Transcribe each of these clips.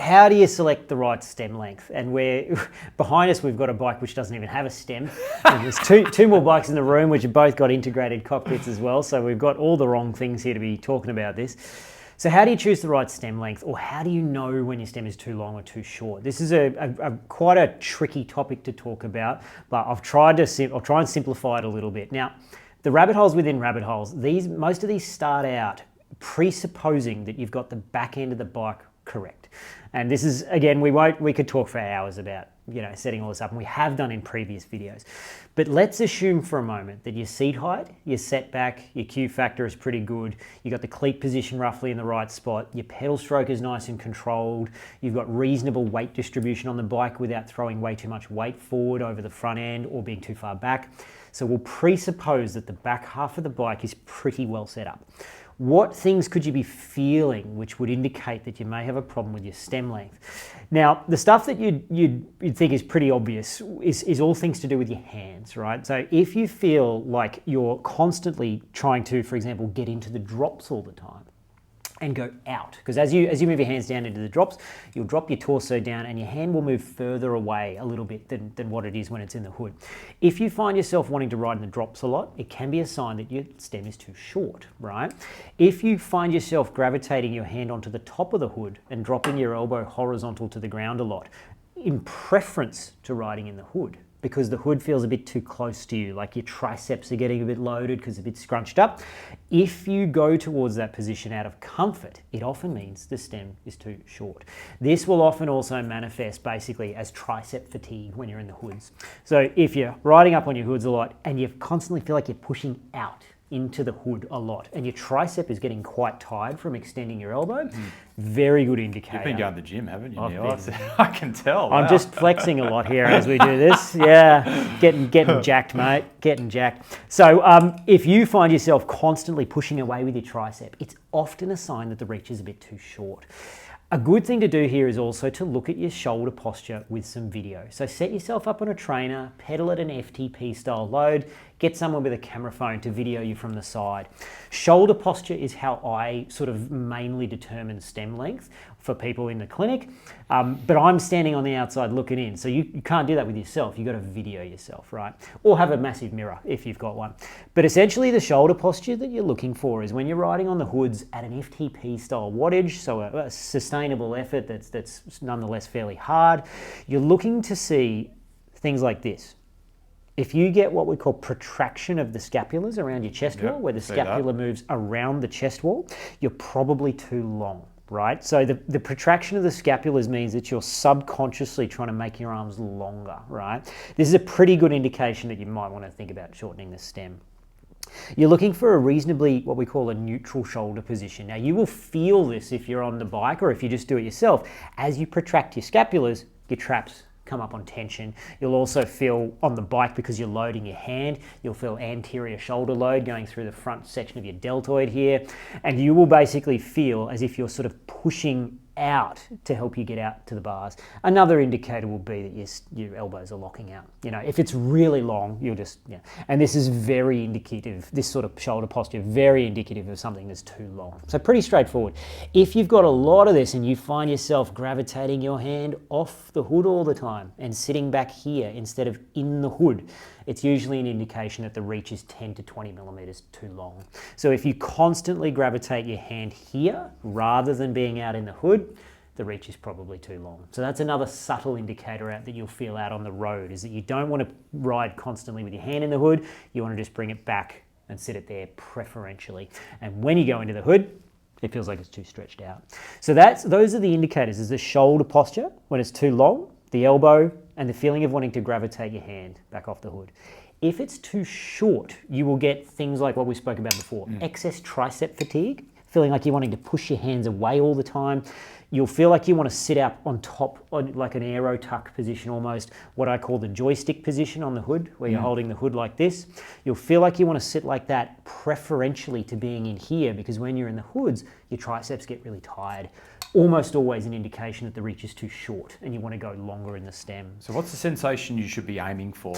how do you select the right stem length? And behind us, we've got a bike which doesn't even have a stem. And there's two more bikes in the room which have both got integrated cockpits as well. So we've got all the wrong things here to be talking about this. So how do you choose the right stem length, or how do you know when your stem is too long or too short? This is quite a tricky topic to talk about, but I'll try and simplify it a little bit. Now, the rabbit holes within rabbit holes, most of these start out presupposing that you've got the back end of the bike correct. And this is, again, we could talk for hours about, setting all this up, and we have done in previous videos. But let's assume for a moment that your seat height, your setback, your Q factor is pretty good. You've got the cleat position roughly in the right spot. Your pedal stroke is nice and controlled. You've got reasonable weight distribution on the bike without throwing way too much weight forward over the front end or being too far back. So we'll presuppose that the back half of the bike is pretty well set up. What things could you be feeling which would indicate that you may have a problem with your stem length? Now, the stuff that you'd think is pretty obvious is all things to do with your hands, right? So if you feel like you're constantly trying to, for example, get into the drops all the time, and go out, because as you move your hands down into the drops, you'll drop your torso down and your hand will move further away a little bit than what it is when it's in the hood. If you find yourself wanting to ride in the drops a lot, it can be a sign that your stem is too short, right? If you find yourself gravitating your hand onto the top of the hood and dropping your elbow horizontal to the ground a lot, in preference to riding in the hood, because the hood feels a bit too close to you, like your triceps are getting a bit loaded because it's a bit scrunched up. If you go towards that position out of comfort, it often means the stem is too short. This will often also manifest basically as tricep fatigue when you're in the hoods. So if you're riding up on your hoods a lot and you constantly feel like you're pushing out into the hood a lot and your tricep is getting quite tired from extending your elbow, very good indicator. You've been going to the gym, haven't you, Neil? I can tell. I'm just flexing a lot here as we do this. Yeah, getting jacked, mate, getting jacked. So if you find yourself constantly pushing away with your tricep, it's often a sign that the reach is a bit too short. A good thing to do here is also to look at your shoulder posture with some video. So set yourself up on a trainer, pedal at an FTP style load, get someone with a camera phone to video you from the side. Shoulder posture is how I sort of mainly determine stem length for people in the clinic, but I'm standing on the outside looking in, so you can't do that with yourself. You've got to video yourself, right? Or have a massive mirror if you've got one. But essentially the shoulder posture that you're looking for is when you're riding on the hoods at an FTP style wattage, so a sustainable effort that's nonetheless fairly hard, you're looking to see things like this. If you get what we call protraction of the scapulars around your chest wall, where the scapula moves around the chest wall, you're probably too long, right? So the protraction of the scapulars means that you're subconsciously trying to make your arms longer, right? This is a pretty good indication that you might want to think about shortening the stem. You're looking for a reasonably, what we call a neutral shoulder position. Now you will feel this if you're on the bike or if you just do it yourself. As you protract your scapulars, your traps come up on tension. You'll also feel on the bike, because you're loading your hand, you'll feel anterior shoulder load going through the front section of your deltoid here, and you will basically feel as if you're sort of pushing out to help you get out to the bars. Another indicator will be that your elbows are locking out. If it's really long, you'll just, and this is very indicative, this sort of shoulder posture, very indicative of something that's too long. So pretty straightforward. If you've got a lot of this and you find yourself gravitating your hand off the hood all the time and sitting back here instead of in the hood, it's usually an indication that the reach is 10 to 20 millimeters too long. So if you constantly gravitate your hand here rather than being out in the hood, the reach is probably too long. So that's another subtle indicator out that you'll feel out on the road, is that you don't want to ride constantly with your hand in the hood. You want to just bring it back and sit it there preferentially. And when you go into the hood, it feels like it's too stretched out. So those are the indicators, is the shoulder posture when it's too long, the elbow, and the feeling of wanting to gravitate your hand back off the hood. If it's too short, you will get things like what we spoke about before, excess tricep fatigue, feeling like you're wanting to push your hands away all the time. You'll feel like you want to sit up on top, like an aero tuck position almost, what I call the joystick position on the hood, where you're holding the hood like this. You'll feel like you want to sit like that preferentially to being in here, because when you're in the hoods, your triceps get really tired. Almost always an indication that the reach is too short and you want to go longer in the stem. So what's the sensation you should be aiming for?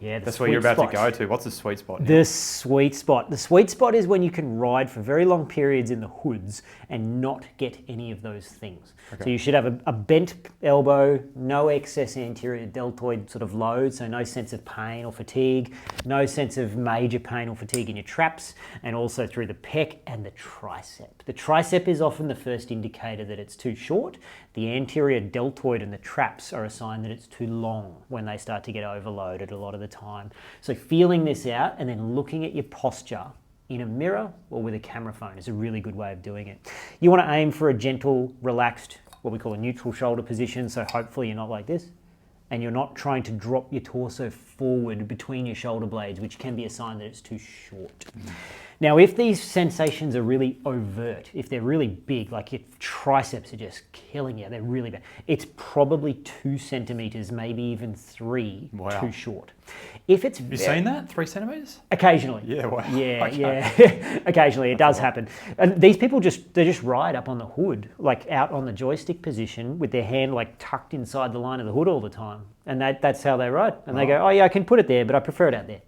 Yeah, That's where you're about to go to. What's the sweet spot? The sweet spot. The sweet spot is when you can ride for very long periods in the hoods and not get any of those things. Okay. So you should have a bent elbow, no excess anterior deltoid sort of load, so no sense of pain or fatigue, no sense of major pain or fatigue in your traps, and also through the pec and the tricep. The tricep is often the first indicator that it's too short. The anterior deltoid and the traps are a sign that it's too long when they start to get overloaded a lot of the time. So feeling this out and then looking at your posture in a mirror or with a camera phone is a really good way of doing it. You want to aim for a gentle, relaxed, what we call a neutral shoulder position. So hopefully you're not like this and you're not trying to drop your torso forward between your shoulder blades, which can be a sign that it's too short. Now, if these sensations are really overt, if they're really big, like your triceps are just killing you, they're really bad, it's probably 2 centimeters, maybe even 3, too short. If it's Have you seen that? 3 centimeters? Occasionally. Yeah, wow. Yeah, Okay. yeah. Occasionally, it does happen. And these people they just ride up on the hood, like out on the joystick position with their hand like tucked inside the line of the hood all the time. And that's how they ride. And they go, oh yeah, I can put it there, but I prefer it out there.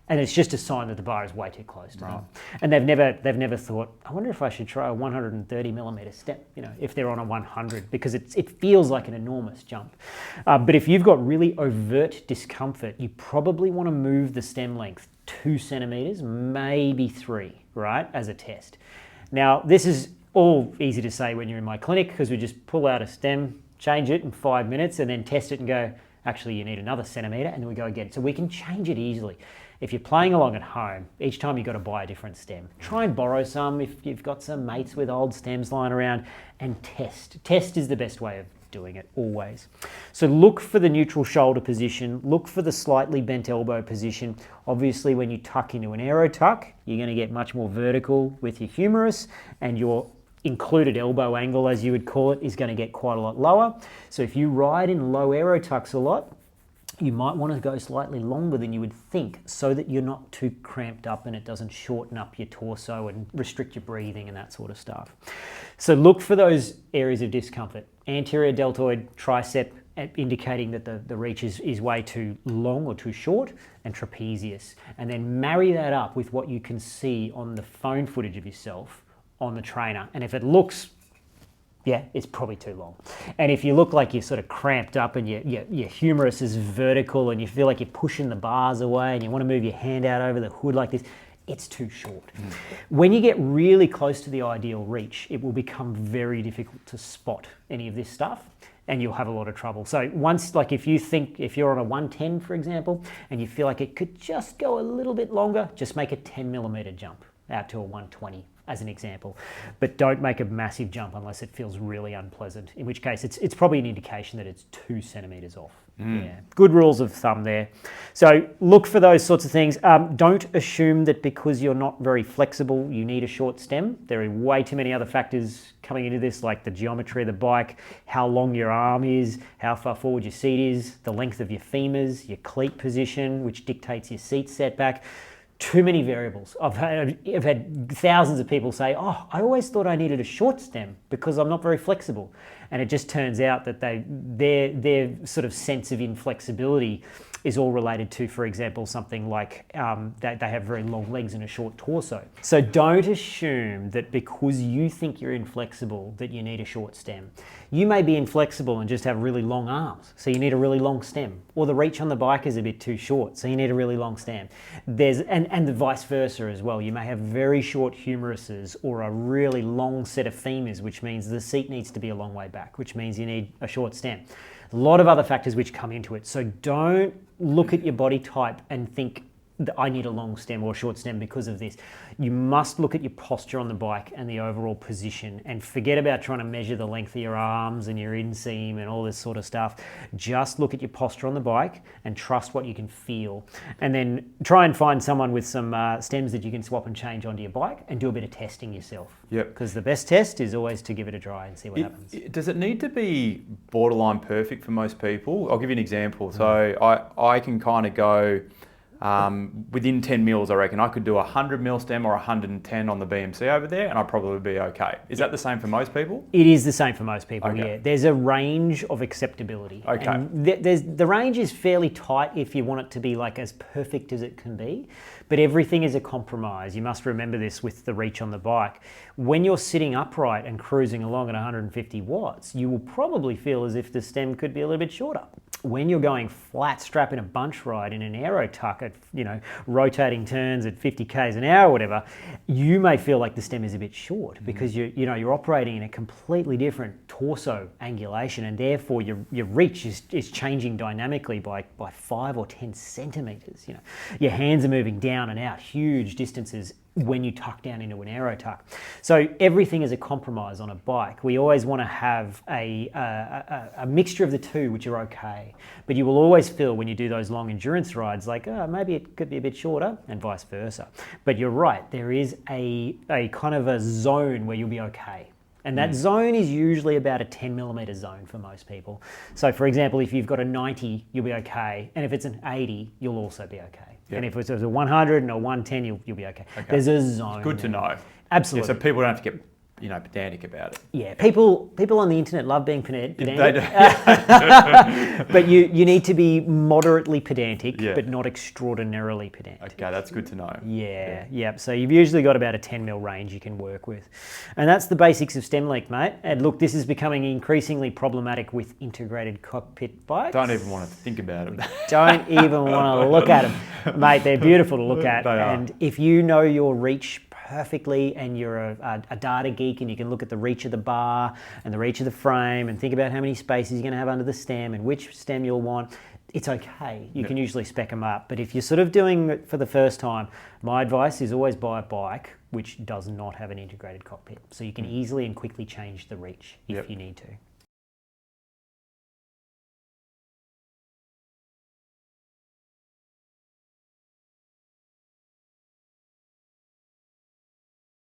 And it's just a sign that the bar is way too close to them. And they've never thought, I wonder if I should try a 130 millimeter step, if they're on a 100, because it feels like an enormous jump. But if you've got really overt discomfort, you probably want to move the stem length 2 centimeters, maybe 3, right, as a test. Now, this is all easy to say when you're in my clinic, because we just pull out a stem, change it in 5 minutes, and then test it and go, actually, you need another centimeter, and then we go again. So we can change it easily. If you're playing along at home, each time you've got to buy a different stem. Try and borrow some if you've got some mates with old stems lying around, and test. Test is the best way of doing it, always. So look for the neutral shoulder position, look for the slightly bent elbow position. Obviously, when you tuck into an aero tuck, you're going to get much more vertical with your humerus, and your included elbow angle, as you would call it, is going to get quite a lot lower. So if you ride in low aero tucks a lot, you might want to go slightly longer than you would think so that you're not too cramped up and it doesn't shorten up your torso and restrict your breathing and that sort of stuff. So look for those areas of discomfort. Anterior deltoid, tricep, indicating that the reach is way too long or too short, and trapezius. And then marry that up with what you can see on the phone footage of yourself on the trainer. And if it looks, it's probably too long. And if you look like you're sort of cramped up and your humerus is vertical and you feel like you're pushing the bars away and you want to move your hand out over the hood like this, it's too short. When you get really close to the ideal reach, it will become very difficult to spot any of this stuff and you'll have a lot of trouble. So once, like if you're on a 110, for example, and you feel like it could just go a little bit longer, just make a 10 millimeter jump out to a 120. As an example, but don't make a massive jump unless it feels really unpleasant, in which case it's probably an indication that it's 2 centimeters off. Yeah, good rules of thumb there. So look for those sorts of things. Don't assume that because you're not very flexible, you need a short stem. There are way too many other factors coming into this, like the geometry of the bike, how long your arm is, how far forward your seat is, the length of your femurs, your cleat position, which dictates your seat setback. Too many variables. I've had thousands of people say, oh, I always thought I needed a short stem because I'm not very flexible. And it just turns out that their sort of sense of inflexibility is all related to, for example, something like that they have very long legs and a short torso. So don't assume that because you think you're inflexible that you need a short stem. You may be inflexible and just have really long arms, so you need a really long stem. Or the reach on the bike is a bit too short, so you need a really long stem. And the vice versa as well. You may have very short humeruses or a really long set of femurs, which means the seat needs to be a long way back, which means you need a short stem. A lot of other factors which come into it. So don't look at your body type and think that I need a long stem or a short stem because of this. You must look at your posture on the bike and the overall position, and forget about trying to measure the length of your arms and your inseam and all this sort of stuff. Just look at your posture on the bike and trust what you can feel. And then try and find someone with some stems that you can swap and change onto your bike and do a bit of testing yourself. Yep. Because the best test is always to give it a try and see what happens. Does it need to be borderline perfect for most people? I'll give you an example. So I can kind of go within 10 mils, I reckon I could do a 100 mil stem or 110 on the BMC over there, and I'd probably be okay. Is that the same for most people? It is the same for most people, Okay. yeah. There's a range of acceptability. Okay. And the range is fairly tight if you want it to be like as perfect as it can be, but everything is a compromise. You must remember this with the reach on the bike. When you're sitting upright and cruising along at 150 watts, you will probably feel as if the stem could be a little bit shorter. When you're going flat strap in a bunch ride in an aero tuck at, rotating turns at 50 k's an hour or whatever, you may feel like the stem is a bit short because you're operating in a completely different torso angulation, and therefore your reach is changing dynamically by 5 or 10 centimeters. Your hands are moving down and out huge distances when you tuck down into an aero tuck. So everything is a compromise on a bike. We always want to have a mixture of the two, which are okay. But you will always feel when you do those long endurance rides like, maybe it could be a bit shorter, and vice versa. But you're right, there is a kind of a zone where you'll be okay. And that zone is usually about a 10 millimeter zone for most people. So for example, if you've got a 90, you'll be okay. And if it's an 80, you'll also be okay. Yep. And if it's a 100 and a 110, you'll be okay. There's a zone. Good to know. Absolutely. Yeah, so people don't have to get pedantic about it. Yeah, people on the internet love being pedantic. They do. But you need to be moderately pedantic, but not extraordinarily pedantic. Okay, that's good to know. Yeah. So you've usually got about a 10 mil range you can work with. And that's the basics of stem length, mate. And look, this is becoming increasingly problematic with integrated cockpit bikes. Don't even want to think about them. Don't even want to look at them. Mate, they're beautiful to look at. They are. And if you know your reach perfectly and you're a data geek and you can look at the reach of the bar and the reach of the frame and think about how many spaces you're going to have under the stem and which stem you'll want, it's okay. You can usually spec them up. But if you're sort of doing it for the first time, my advice is always buy a bike which does not have an integrated cockpit. So you can easily and quickly change the reach if you need to.